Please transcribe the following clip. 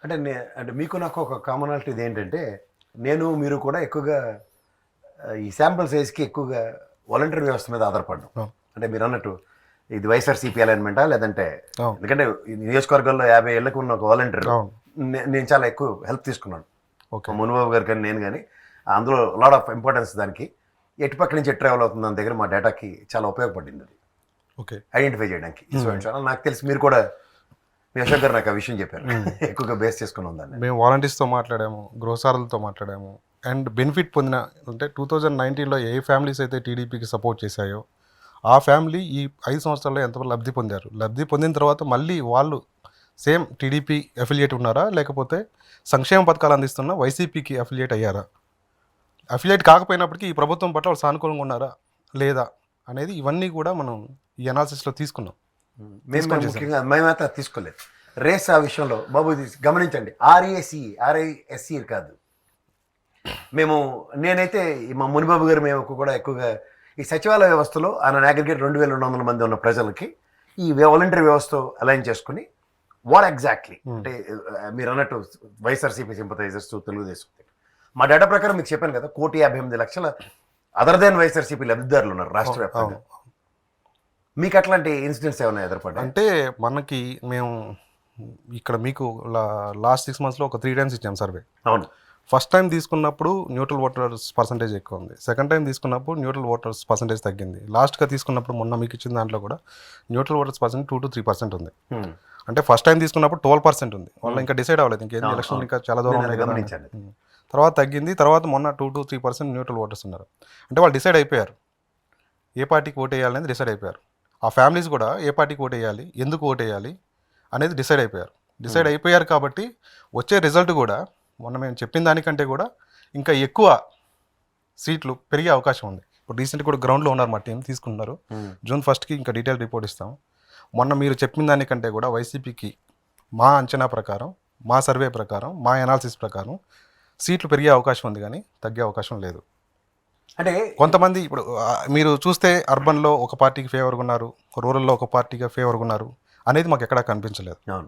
అంటే అంటే మీకు నాకు ఒక కామనాలిటీ ఏంటంటే మీరు కూడా ఎక్కువగా ఈ శాంపుల్ సైజ్కి ఎక్కువగా వాలంటీర్ వ్యవస్థ మీద ఆధారపడడం. అవును. అంటే మీరు అన్నట్టు ఇది వైఎస్ఆర్సీపీ అలైన్మెంటా లేదంటే అవును. ఎందుకంటే ఈ నియోజకవర్గంలో 50 ఏళ్ళకు ఉన్న ఒక వాలంటీర్ అవును. నేను చాలా ఎక్కువ హెల్ప్ తీసుకున్నాను. ఓకే. మా మునుబాబు గారు కానీ నేను కానీ అందులో లాట్ ఆఫ్ ఇంపార్టెన్స్ దానికి ఎటుపక్క నుంచి ఎటు ట్రావెల్ అవుతుంది దాని దగ్గర మా డేటాకి చాలా ఉపయోగపడింది అది ఓకే. ఐడెంటిఫై చేయడానికి. సో నాకు తెలిసి మీరు కూడా మీ అశోక్ గారు నాకు ఆ విషయం చెప్పారు ఎక్కువగా బేస్ చేసుకుని ఉందని. మేము వాలంటీర్స్తో మాట్లాడాము, గృహసారులతో మాట్లాడాము. అండ్ బెనిఫిట్ పొందిన అంటే 2019లో ఏ ఫ్యామిలీస్ అయితే టీడీపీకి సపోర్ట్ చేశాయో ఆ ఫ్యామిలీ ఈ 5 సంవత్సరాల్లో ఎంత లబ్ధి పొందారు, లబ్ధి పొందిన తర్వాత మళ్ళీ వాళ్ళు సేమ్ టీడీపీ అఫిలియేట్ ఉన్నారా, లేకపోతే సంక్షేమ పథకాలు అందిస్తున్న వైసీపీకి అఫిలియేట్ అయ్యారా, అఫిలియేట్ కాకపోయినప్పటికీ ఈ ప్రభుత్వం పట్ల వాళ్ళు సానుకూలంగా ఉన్నారా లేదా అనేది ఇవన్నీ కూడా మనం ఈ అనాలిసిస్లో తీసుకున్నాం. ముఖ్యంగా మేమైతే అది తీసుకోలేదు. రేస్ ఆ విషయంలో బాబు ఇది గమనించండి, ఆర్ఐఎస్సి కాదు. నేనైతే మా మునిబాబు గారు మేము కూడా ఎక్కువగా ఈ సచివాలయ వ్యవస్థలో ఆయన అగ్రిగేట్ 2200 మంది ఉన్న ప్రజలకి ఈ వాలంటరీ వ్యవస్థ అలైన్ చేసుకుని వాట్ ఎగ్జాక్ట్లీ అంటే మీరు అన్నట్టు వైఎస్ఆర్సీపీ సింపథైజర్స్, తెలుగుదేశం మా డేటా ప్రకారం మీకు చెప్పాను కదా 1,58,00,000 అదర్ దెన్ వైఎస్ఆర్సీపీ లబ్ధిదారులు ఉన్నారు రాష్ట్ర వ్యాప్తంగా. మీకు అట్లాంటి ఇన్సిడెంట్స్ ఏమైనా ఎదురుపడ్డాయి? అంటే మనకి మేము ఇక్కడ మీకు లాస్ట్ 6 monthsలో ఒక 3 times ఇచ్చాం సర్వే. అవును. ఫస్ట్ టైం తీసుకున్నప్పుడు న్యూట్రల్ ఓటర్స్ పర్సంటేజ్ ఎక్కువ ఉంది, సెకండ్ టైం తీసుకున్నప్పుడు న్యూట్రల్ ఓటర్స్ పర్సంటేజ్ తగ్గింది, లాస్ట్గా తీసుకున్నప్పుడు మొన్న మీకు ఇచ్చిన దాంట్లో కూడా న్యూట్రల్ ఓటర్స్ పర్సెంట్ 2 to 3% ఉంది. అంటే ఫస్ట్ టైం తీసుకున్నప్పుడు 12% ఉంది, వాళ్ళు ఇంకా డిసైడ్ అవ్వలేదు, ఇంకేంది ఎలక్షన్ ఇంకా చాలా దూరం ఉన్నాయి కదా. తర్వాత తగ్గింది, తర్వాత మొన్న 2 to 3% న్యూట్రల్ ఓటర్స్ ఉన్నారు. అంటే వాళ్ళు డిసైడ్ అయిపోయారు ఏ పార్టీకి ఓటు వేయాలనేది డిసైడ్ అయిపోయారు. ఆ ఫ్యామిలీస్ కూడా ఏ పార్టీకి ఓటు వేయాలి, ఎందుకు ఓటు వేయాలి అనేది డిసైడ్ అయిపోయారు. కాబట్టి వచ్చే రిజల్ట్ కూడా మొన్న మేము చెప్పిన దానికంటే కూడా ఇంకా ఎక్కువ సీట్లు పెరిగే అవకాశం ఉంది. ఇప్పుడు రీసెంట్ కూడా గ్రౌండ్లో ఉన్నారు, మా టీం తీసుకుంటున్నారు. June 1st ఇంకా డీటెయిల్ రిపోర్ట్ ఇస్తాం. మొన్న మీరు చెప్పిన దానికంటే కూడా వైసీపీకి మా అంచనా ప్రకారం, మా సర్వే ప్రకారం, మా అనాలిసిస్ ప్రకారం సీట్లు పెరిగే అవకాశం ఉంది కానీ తగ్గే అవకాశం లేదు. అంటే కొంతమంది ఇప్పుడు మీరు చూస్తే అర్బన్లో ఒక పార్టీకి ఫేవర్గా ఉన్నారు, రూరల్లో ఒక పార్టీగా ఫేవర్గా ఉన్నారు అనేది మాకు ఎక్కడా కనిపించలేదు. అవును.